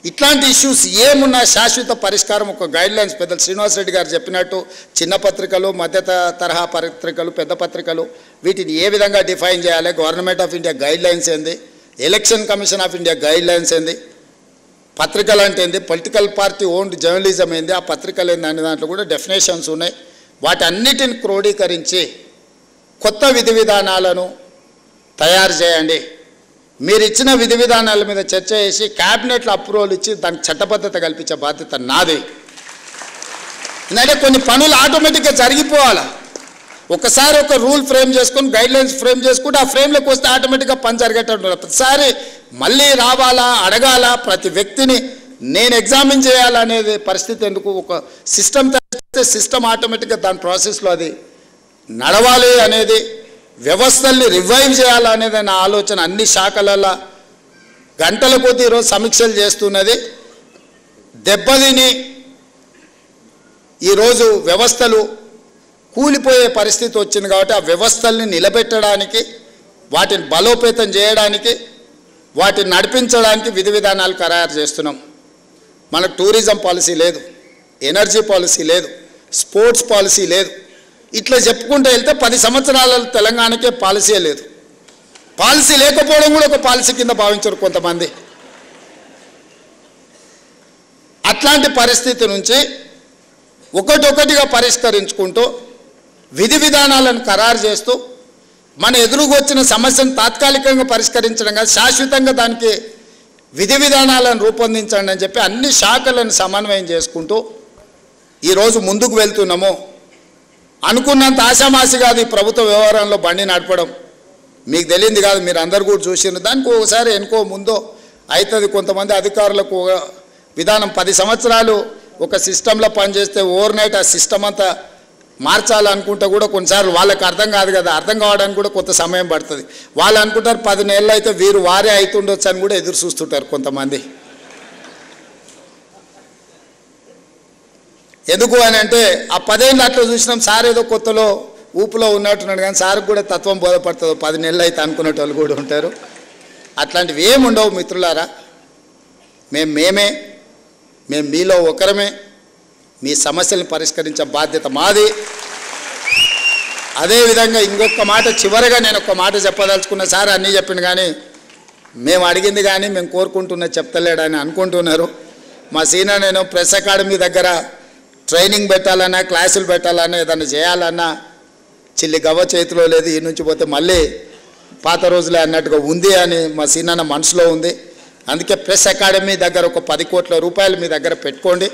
ఇట్లాంటి ఇష్యూస్ ఏమున్నా శాశ్వత పరిష్కారం ఒక గైడ్లైన్స్ పెద్దలు శ్రీనివాస్ రెడ్డి గారు చెప్పినట్టు చిన్న పత్రికలు మధ్య తరహా పత్రికలు పెద్ద పత్రికలు వీటిని ఏ విధంగా డిఫైన్ చేయాలి, గవర్నమెంట్ ఆఫ్ ఇండియా గైడ్లైన్స్ ఏంది, election commission of India guidelines ఏంది, పత్రికలు అంటే ఏంది, పొలిటికల్ పార్టీ ఓన్డ్ జర్నలిజం ఏంది, ఆ పత్రికలు ఏంది అనే దాంట్లో కూడా డెఫినేషన్స్ ఉన్నాయి. వాటన్నిటిని క్రోడీకరించి కొత్త విధి విధానాలను తయారు చేయండి. మీరు ఇచ్చిన విధి విధానాల మీద చర్చ చేసి క్యాబినెట్లో అప్రూవల్ ఇచ్చి దానికి చట్టబద్ధత కల్పించే బాధ్యత నాది. ఎందుకంటే కొన్ని పనులు ఆటోమేటిక్గా జరిగిపోవాలి. ఒకసారి ఒక రూల్ ఫ్రేమ్ చేసుకొని గైడ్లైన్స్ ఫ్రేమ్ చేసుకుంటే ఆ ఫ్రేమ్లోకి వస్తే ఆటోమేటిక్గా పని జరిగేటట్టు. ప్రతిసారి మళ్ళీ రావాలా, అడగాల, ప్రతి వ్యక్తిని నేను ఎగ్జామిన్ చేయాలనేది పరిస్థితి ఎందుకు? ఒక సిస్టమ్ తయారు సిస్టమ్ ఆటోమేటిక్గా దాని ప్రాసెస్లో అది నడవాలి అనేది, వ్యవస్థల్ని రివైవ్ చేయాలనేది నా ఆలోచన. అన్ని శాఖలలో గంటల కొద్దీ ఈరోజు సమీక్షలు చేస్తున్నది. దెబ్బతిని ఈరోజు వ్యవస్థలు కూలిపోయే పరిస్థితి వచ్చింది కాబట్టి ఆ వ్యవస్థల్ని నిలబెట్టడానికి, వాటిని బలోపేతం చేయడానికి, వాటిని నడిపించడానికి విధి విధానాలు ఖరారు చేస్తున్నాం. మనకు టూరిజం పాలసీ లేదు, ఎనర్జీ పాలసీ లేదు, స్పోర్ట్స్ పాలసీ లేదు. ఇట్లా చెప్పుకుంటూ వెళ్తే 10 సంవత్సరాల తెలంగాణకే పాలసీ లేదు. పాలసీ లేకపోవడం కూడా ఒక పాలసీ కింద భావించరు కొంతమంది. అట్లాంటి పరిస్థితి నుంచి ఒకటొకటిగా పరిష్కరించుకుంటూ విధి విధానాలను ఖరారు చేస్తూ మన ఎదురుకు వచ్చిన సమస్యను తాత్కాలికంగా పరిష్కరించడం కాదు, శాశ్వతంగా దానికి విధి విధానాలను రూపొందించండి అని చెప్పి అన్ని శాఖలను సమన్వయం చేసుకుంటూ ఈరోజు ముందుకు వెళ్తున్నాము. అనుకున్నంత ఆశామాసి కాదు ఈ ప్రభుత్వ వ్యవహారంలో బండి నడపడం. మీకు తెలియంది కాదు, మీరు అందరు కూడా చూసినారు. దానికి ఒకసారి ఎనుకో ముందో అవుతుంది. కొంతమంది అధికారులకు విధానం 10 సంవత్సరాలు ఒక సిస్టంలో పనిచేస్తే ఓవర్ నైట్ ఆ సిస్టమ్ అంతా మార్చాలనుకుంటే కూడా కొన్నిసార్లు వాళ్ళకి అర్థం కాదు కదా, అర్థం కావడానికి కూడా కొంత సమయం పడుతుంది. వాళ్ళు అనుకుంటారు 10 నెలలు అయితే వీరు వారే అవుతుండొచ్చు అని కూడా ఎదురు చూస్తుంటారు కొంతమంది. ఎందుకు అని అంటే ఆ 10 ఏళ్ళు అట్లా చూసినాం, సార్ ఏదో కొత్తలో ఊపులో ఉన్నట్టున్నాడు కానీ సార్కి కూడా తత్వం బోధపడుతుంది. 10 నెలలు అయితే అనుకునేటోళ్ళు కూడా ఉంటారు. అట్లాంటివి ఏమి ఉండవు మిత్రులారా. మేము మీలో ఒకరమే. మీ సమస్యలను పరిష్కరించే బాధ్యత మాది. అదేవిధంగా ఇంకొక మాట చివరిగా నేను ఒక మాట చెప్పదలుచుకున్న, సార్ అన్నీ చెప్పిండు కానీ మేము అడిగింది కానీ మేము కోరుకుంటున్నది చెప్తలేడని అనుకుంటున్నారు. మా సీనియర్ నేను ప్రెస్ అకాడమీ దగ్గర ట్రైనింగ్ పెట్టాలన్నా, క్లాసులు పెట్టాలన్నా, ఏదైనా చేయాలన్నా చిల్లి గవ్వ చేతిలో లేదు. ఈ నుంచి పోతే మళ్ళీ పాత రోజులే అన్నట్టుగా ఉంది అని మా సీనియర్ మనసులో ఉంది. అందుకే ప్రెస్ అకాడమీ దగ్గర ఒక 10 కోట్ల రూపాయలు మీ దగ్గర పెట్టుకోండి.